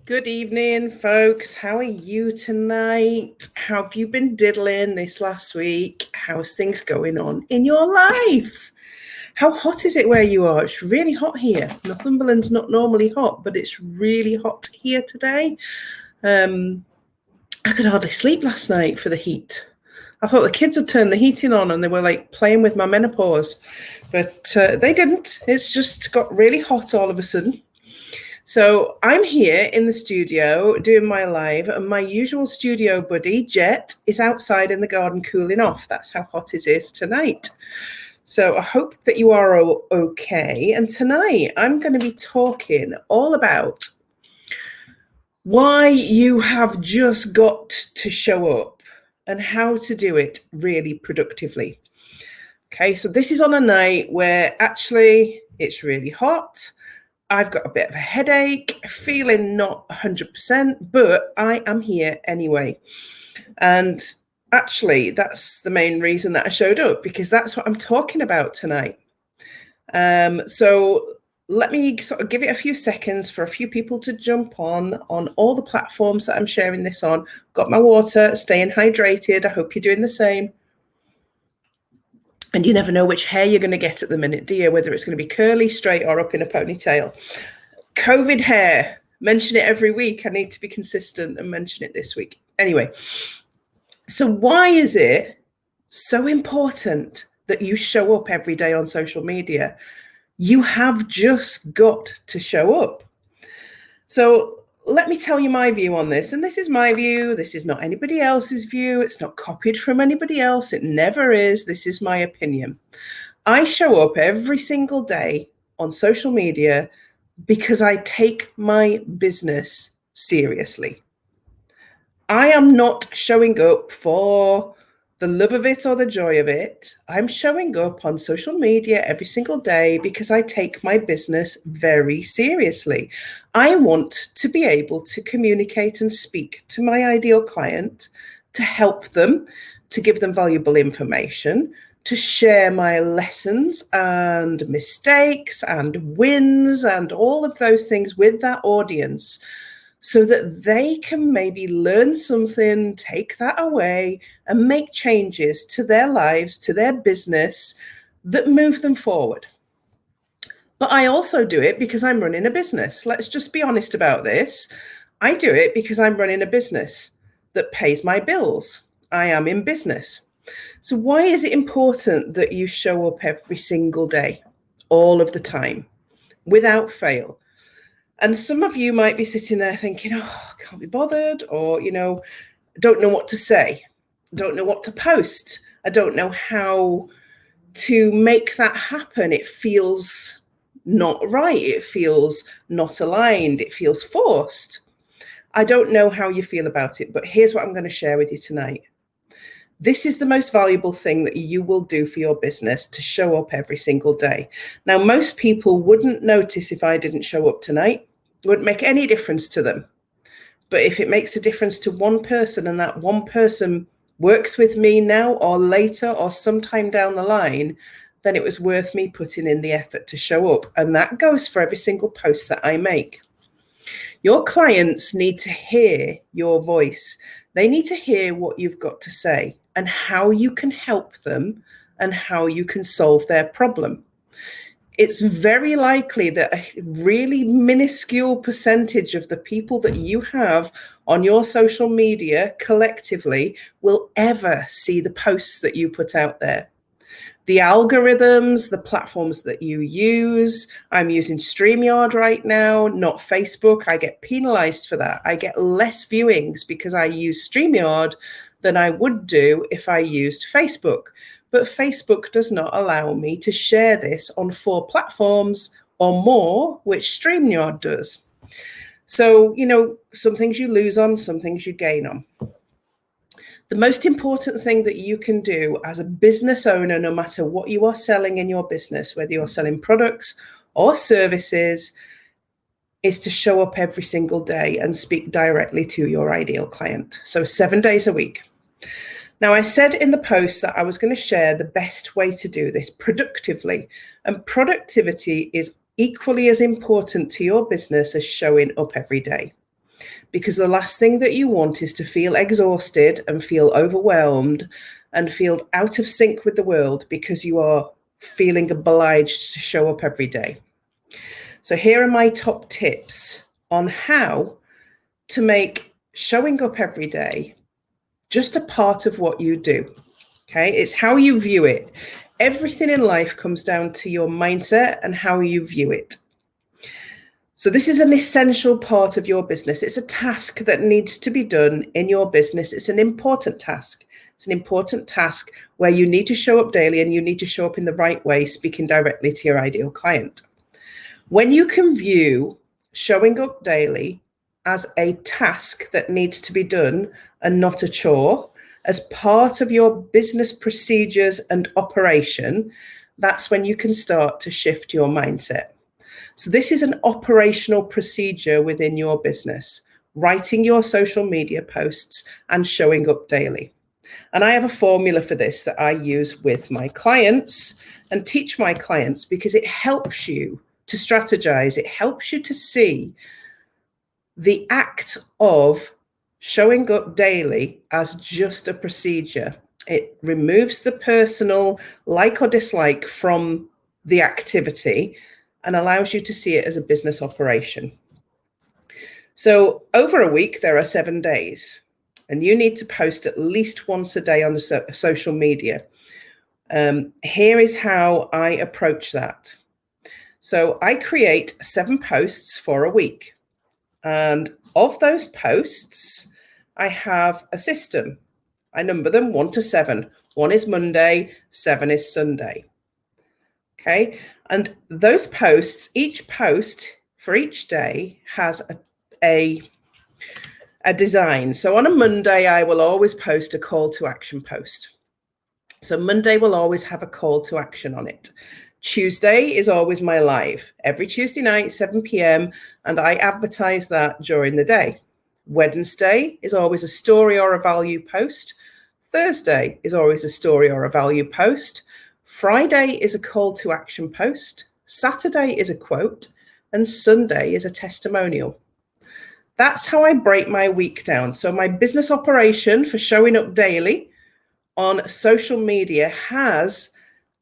Good evening, folks. How are you tonight? How have you been diddling this last week? How's things going on in your life? How hot is it where you are? It's really hot here. Northumberland's not normally hot, but it's really hot here today. I could hardly sleep last night for the heat. I thought the kids had turned the heating on and they were like playing with my menopause, but they didn't. It's just got really hot all of a sudden. So I'm here in the studio doing my live, and my usual studio buddy, Jet, is outside in the garden cooling off. That's how hot it is tonight. So I hope that you are all okay. And tonight I'm going to be talking all about why you have just got to show up and how to do it really productively. Okay, so this is on a night where actually it's really hot. I've got a bit of a headache, feeling not 100%, but I am here anyway. And actually, that's the main reason that I showed up, because that's what I'm talking about tonight. So let me sort of give it a few seconds for a few people to jump on all the platforms that I'm sharing this on. Got my water, staying hydrated. I hope you're doing the same. And you never know which hair you're going to get at the minute, do you? Whether it's going to be curly, straight, or up in a ponytail. COVID hair. Mention it every week. I need to be consistent and mention it this week. Anyway, so why is it so important that you show up every day on social media? You have just got to show up. So let me tell you my view on this. And this is my view. This is not anybody else's view. It's not copied from anybody else. It never is. This is my opinion. I show up every single day on social media because I take my business seriously. I am not showing up for the love of it or the joy of it. I'm showing up on social media every single day because I take my business very seriously. I want to be able to communicate and speak to my ideal client, to help them, to give them valuable information, to share my lessons and mistakes and wins and all of those things with that audience, so that they can maybe learn something, take that away, and make changes to their lives, to their business that move them forward. But I also do it because I'm running a business. Let's just be honest about this. I do it because I'm running a business that pays my bills. I am in business. So why is it important that you show up every single day, all of the time, without fail? And some of you might be sitting there thinking, oh, I can't be bothered, or, don't know what to say, don't know what to post. I don't know how to make that happen. It feels not right. It feels not aligned. It feels forced. I don't know how you feel about it, but here's what I'm going to share with you tonight. This is the most valuable thing that you will do for your business, to show up every single day. Now, most people wouldn't notice if I didn't show up tonight. It wouldn't make any difference to them. But if it makes a difference to one person, and that one person works with me now or later or sometime down the line, then it was worth me putting in the effort to show up. And that goes for every single post that I make. Your clients need to hear your voice. They need to hear what you've got to say and how you can help them and how you can solve their problem. It's very likely that a really minuscule percentage of the people that you have on your social media collectively will ever see the posts that you put out there. The algorithms, the platforms that you use. I'm using StreamYard right now, not Facebook. I get penalized for that. I get less viewings because I use StreamYard than I would do if I used Facebook. But Facebook does not allow me to share this on 4 platforms or more, which StreamYard does. So, some things you lose on, some things you gain on. The most important thing that you can do as a business owner, no matter what you are selling in your business, whether you're selling products or services, is to show up every single day and speak directly to your ideal client. So 7 days a week. Now, I said in the post that I was going to share the best way to do this productively. And productivity is equally as important to your business as showing up every day. because the last thing that you want is to feel exhausted and feel overwhelmed and feel out of sync with the world because you are feeling obliged to show up every day. So here are my top tips on how to make showing up every day just a part of what you do. Okay, it's how you view it. Everything in life comes down to your mindset and how you view it. So this is an essential part of your business. It's a task that needs to be done in your business. It's an important task. It's an important task where you need to show up daily and you need to show up in the right way, speaking directly to your ideal client. When you can view showing up daily as a task that needs to be done and not a chore, as part of your business procedures and operation, that's when you can start to shift your mindset. So this is an operational procedure within your business, writing your social media posts and showing up daily. And I have a formula for this that I use with my clients and teach my clients because it helps you to strategize. It helps you to see the act of showing up daily as just a procedure. It removes the personal like or dislike from the activity and allows you to see it as a business operation. So over a week, there are 7 days, and you need to post at least once a day on the social media. Here is how I approach that. So I create 7 posts for a week. And of those posts, I have a system. I number them 1 to 7. 1 is Monday, 7 is Sunday. Okay, and those posts, each post for each day has a design. So on a Monday, I will always post a call to action post. So Monday will always have a call to action on it. Tuesday is always my live, every Tuesday night, 7 p.m, and I advertise that during the day. Wednesday is always a story or a value post. Thursday is always a story or a value post. Friday is a call to action post. Saturday is a quote, and Sunday is a testimonial. That's how I break my week down. So my business operation for showing up daily on social media has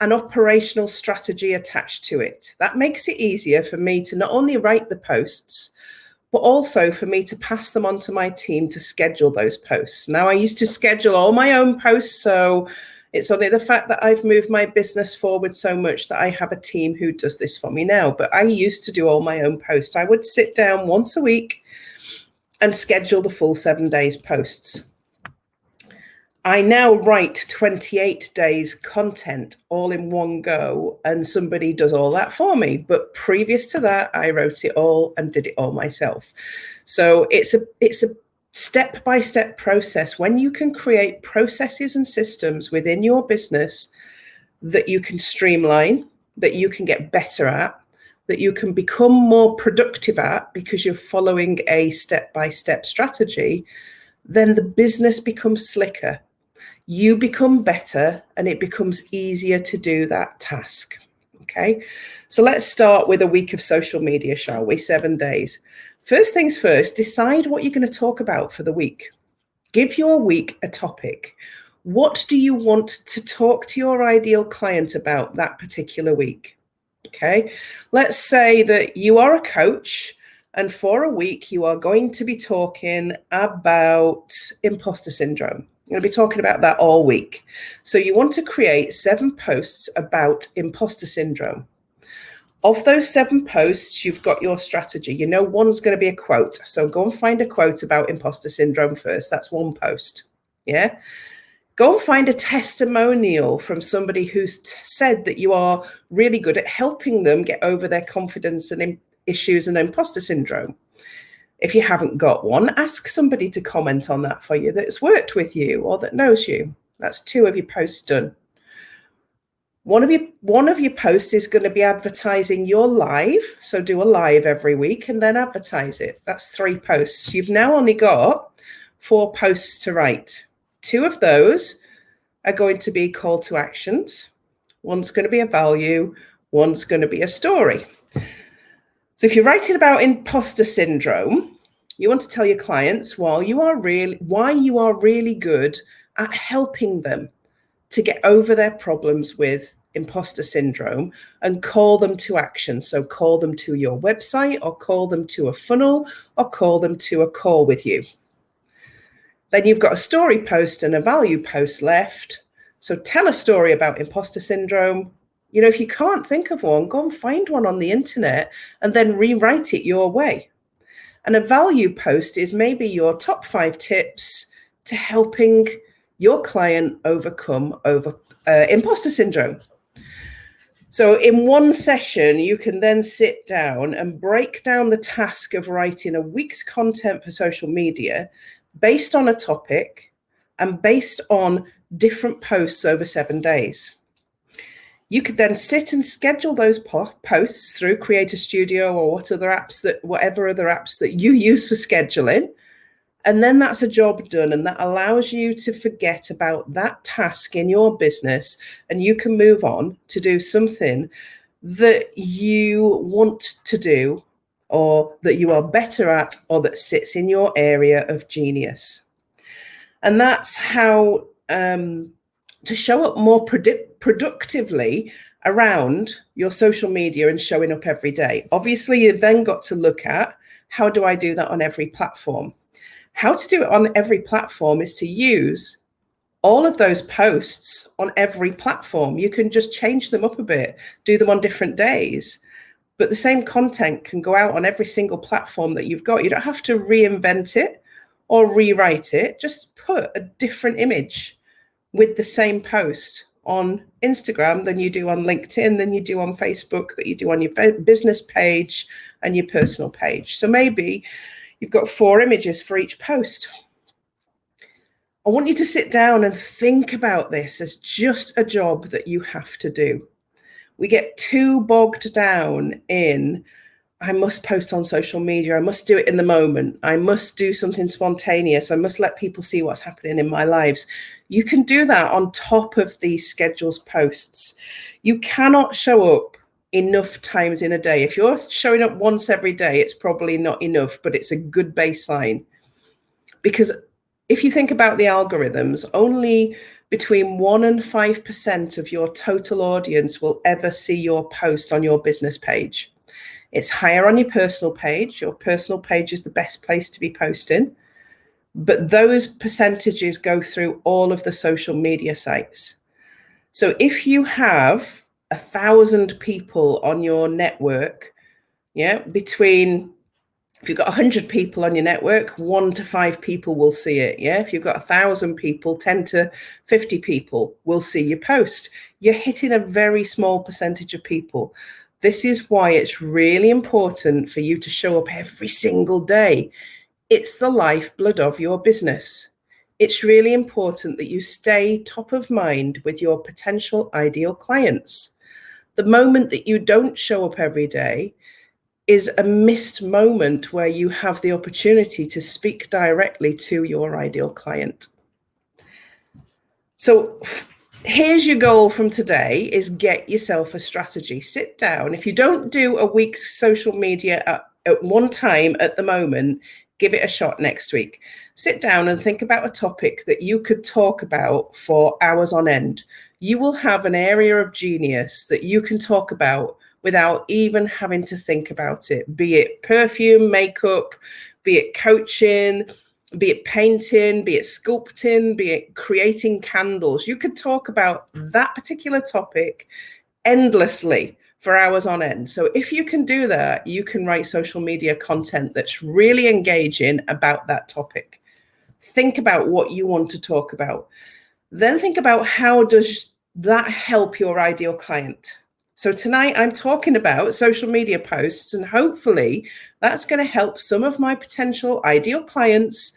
an operational strategy attached to it. That makes it easier for me to not only write the posts, but also for me to pass them on to my team to schedule those posts. Now, I used to schedule all my own posts, so it's only the fact that I've moved my business forward so much that I have a team who does this for me now. But I used to do all my own posts. I would sit down once a week and schedule the full 7 days posts. I now write 28 days content all in one go, and somebody does all that for me. But previous to that, I wrote it all and did it all myself. So it's a step-by-step process. When you can create processes and systems within your business that you can streamline, that you can get better at, that you can become more productive at because you're following a step-by-step strategy, then the business becomes slicker. You become better and it becomes easier to do that task. Okay, so let's start with a week of social media, shall we? 7 days. First things first, decide what you're going to talk about for the week. Give your week a topic. What do you want to talk to your ideal client about that particular week? Okay, let's say that you are a coach and for a week you are going to be talking about imposter syndrome. You're going to be talking about that all week. So you want to create 7 posts about imposter syndrome. Of those 7 posts, you've got your strategy. You know, one's going to be a quote. So go and find a quote about imposter syndrome first. That's one post. Yeah. Go and find a testimonial from somebody who's said that you are really good at helping them get over their confidence and issues and imposter syndrome. If you haven't got one, ask somebody to comment on that for you that's worked with you or that knows you. That's 2 of your posts done. One of your posts is going to be advertising your live. So do a live every week and then advertise it. That's 3 posts. You've now only got 4 posts to write. 2 of those are going to be call to actions. One's going to be a value. One's going to be a story. So if you're writing about imposter syndrome, You want to tell your clients why you are really good at helping them to get over their problems with imposter syndrome and call them to action. So call them to your website, or call them to a funnel, or call them to a call with you. Then you've got a story post and a value post left. So tell a story about imposter syndrome. If you can't think of one, go and find one on the internet and then rewrite it your way. And a value post is maybe your top 5 tips to helping your client overcome imposter syndrome. So in one session, you can then sit down and break down the task of writing a week's content for social media based on a topic and based on different posts over 7 days. You could then sit and schedule those posts through Creator Studio or whatever other apps that you use for scheduling. And then that's a job done, and that allows you to forget about that task in your business, and you can move on to do something that you want to do, or that you are better at, or that sits in your area of genius. And that's how to show up more productively around your social media and showing up every day. Obviously, you've then got to look at, how do I do that on every platform? How to do it on every platform is to use all of those posts on every platform. You can just change them up a bit, do them on different days, but the same content can go out on every single platform that you've got. You don't have to reinvent it or rewrite it. Just put a different image with the same post on Instagram than you do on LinkedIn, than you do on Facebook, that you do on your business page and your personal page. So maybe you've got 4 images for each post. I want you to sit down and think about this as just a job that you have to do. We get too bogged down in, I must post on social media, I must do it in the moment, I must do something spontaneous, I must let people see what's happening in my lives. You can do that on top of these schedules posts. You cannot show up enough times in a day. If you're showing up once every day, it's probably not enough, but it's a good baseline. Because if you think about the algorithms, only between 1% and 5% of your total audience will ever see your post on your business page. It's higher on your personal page. Your personal page is the best place to be posting. But those percentages go through all of the social media sites. So if you have 1,000 people on your network, if you've got 100 people on your network, 1 to 5 people will see it. If you've got 1,000 people, 10 to 50 people will see your post. You're hitting a very small percentage of people. This is why it's really important for you to show up every single day. It's the lifeblood of your business. It's really important that you stay top of mind with your potential ideal clients. The moment that you don't show up every day is a missed moment where you have the opportunity to speak directly to your ideal client. So here's your goal from today, is get yourself a strategy. Sit down. If you don't do a week's social media at one time at the moment, give it a shot next week. Sit down and think about a topic that you could talk about for hours on end. You will have an area of genius that you can talk about without even having to think about it, be it perfume, makeup, be it coaching, be it painting, be it sculpting, be it creating candles. You could talk about that particular topic endlessly for hours on end. So if you can do that, you can write social media content that's really engaging about that topic. Think about what you want to talk about. Then think about, how does that help your ideal client? So tonight I'm talking about social media posts, and hopefully that's going to help some of my potential ideal clients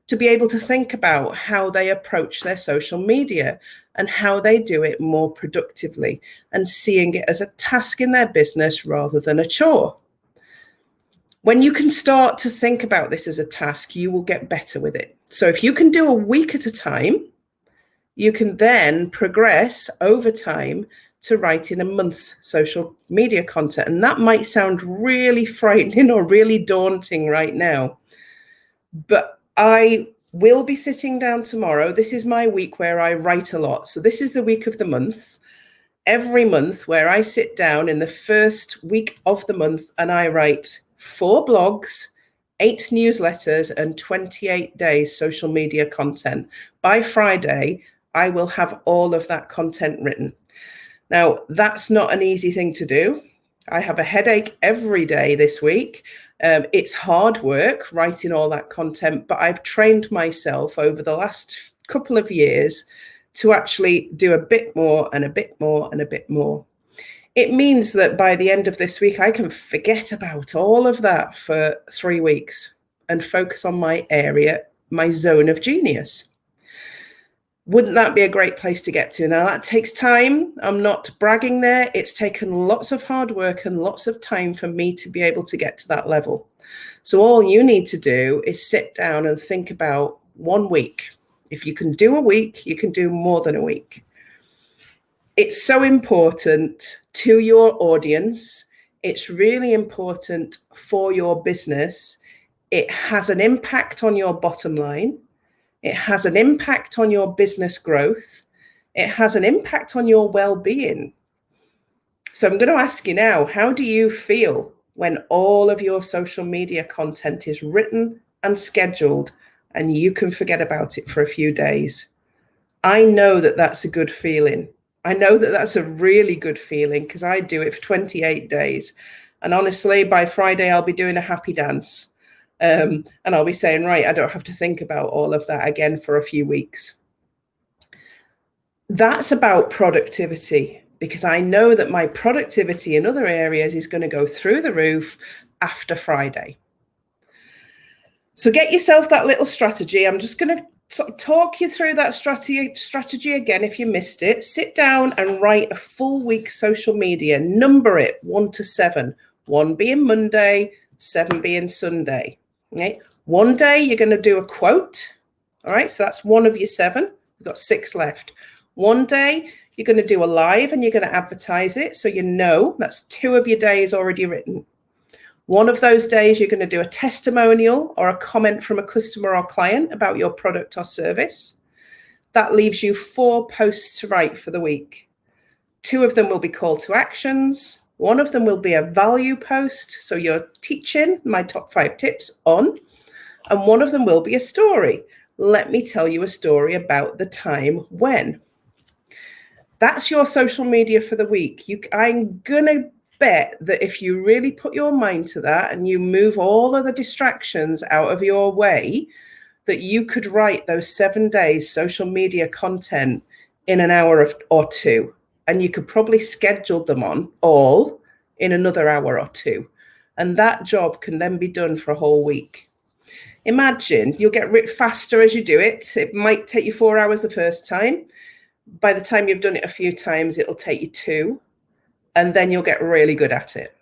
to be able to think about how they approach their social media and how they do it more productively, and seeing it as a task in their business rather than a chore. When you can start to think about this as a task, you will get better with it. So if you can do a week at a time, you can then progress over time to writing a month's social media content. And that might sound really frightening or really daunting right now. But I will be sitting down tomorrow. This is my week where I write a lot. So this is the week of the month. Every month where I sit down in the first week of the month and I write 4 blogs, 8 newsletters, and 28 days social media content. By Friday, I will have all of that content written. Now, that's not an easy thing to do. I have a headache every day this week. It's hard work writing all that content, but I've trained myself over the last couple of years to actually do a bit more and a bit more and a bit more. It means that by the end of this week, I can forget about all of that for 3 weeks and focus on my area, my zone of genius. Wouldn't that be a great place to get to? Now, that takes time. I'm not bragging there. It's taken lots of hard work and lots of time for me to be able to get to that level. So all you need to do is sit down and think about 1 week. If you can do a week, you can do more than a week. It's so important to your audience. It's really important for your business. It has an impact on your bottom line. It has an impact on your business growth. It has an impact on your well-being. So I'm going to ask you now, how do you feel when all of your social media content is written and scheduled and you can forget about it for a few days? I know that that's a good feeling. I know that that's a really good feeling because I do it for 28 days. And honestly, by Friday, I'll be doing a happy dance. And I'll be saying, right, I don't have to think about all of that again for a few weeks. That's about productivity, because I know that my productivity in other areas is going to go through the roof after Friday. So get yourself that little strategy. I'm just going to sort of talk you through that strategy again if you missed it. Sit down and write a full week social media. Number it 1 to 7. 1 being Monday, 7 being Sunday. Okay. One day you're going to do a quote. All right. So that's 1 of your 7. We've got 6 left. One day you're going to do a live and you're going to advertise it. So you know that's 2 of your days already written. One of those days you're going to do a testimonial or a comment from a customer or client about your product or service. That leaves you 4 posts to write for the week. 2 of them will be call to actions. 1 of them will be a value post. So you're teaching my top 5 tips on, and 1 of them will be a story. Let me tell you a story about the time when. That's your social media for the week. I'm going to bet that if you really put your mind to that and you move all of the distractions out of your way, that you could write those 7 days social media content in an hour or 2. And you could probably schedule them on all in another hour or 2. And that job can then be done for a whole week. Imagine you'll get faster as you do it. It might take you 4 hours the first time. By the time you've done it a few times, it'll take you 2. And then you'll get really good at it.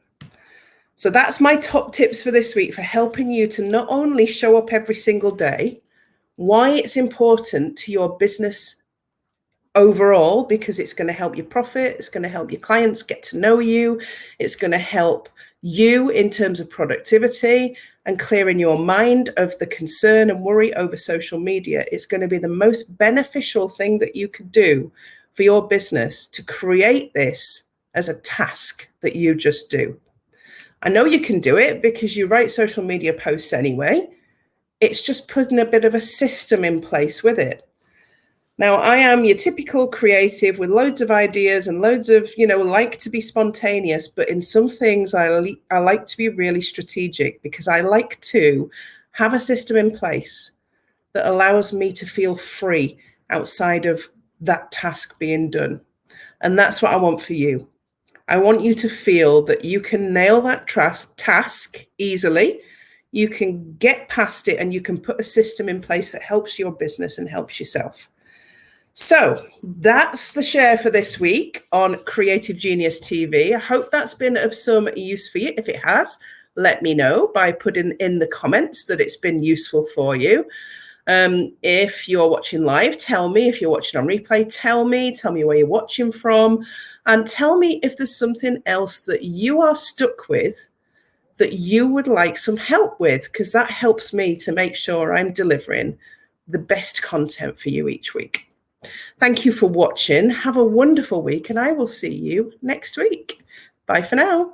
So that's my top tips for this week for helping you to not only show up every single day, why it's important to your business overall, because it's going to help you profit, it's going to help your clients get to know you, it's going to help you in terms of productivity and clearing your mind of the concern and worry over social media. It's going to be the most beneficial thing that you could do for your business to create this as a task that you just do. I know you can do it because you write social media posts anyway. It's just putting a bit of a system in place with it. Now, I am your typical creative with loads of ideas and loads of, like to be spontaneous, but in some things I like to be really strategic because I like to have a system in place that allows me to feel free outside of that task being done. And that's what I want for you. I want you to feel that you can nail that task easily. You can get past it and you can put a system in place that helps your business and helps yourself. So that's the share for this week on Creative Genius TV. I hope that's been of some use for you. If it has, let me know by putting in the comments that it's been useful for you. If you're watching live, tell me. If you're watching on replay, tell me where you're watching from, and tell me if there's something else that you are stuck with that you would like some help with, because that helps me to make sure I'm delivering the best content for you each week. Thank you for watching. Have a wonderful week, and I will see you next week. Bye for now.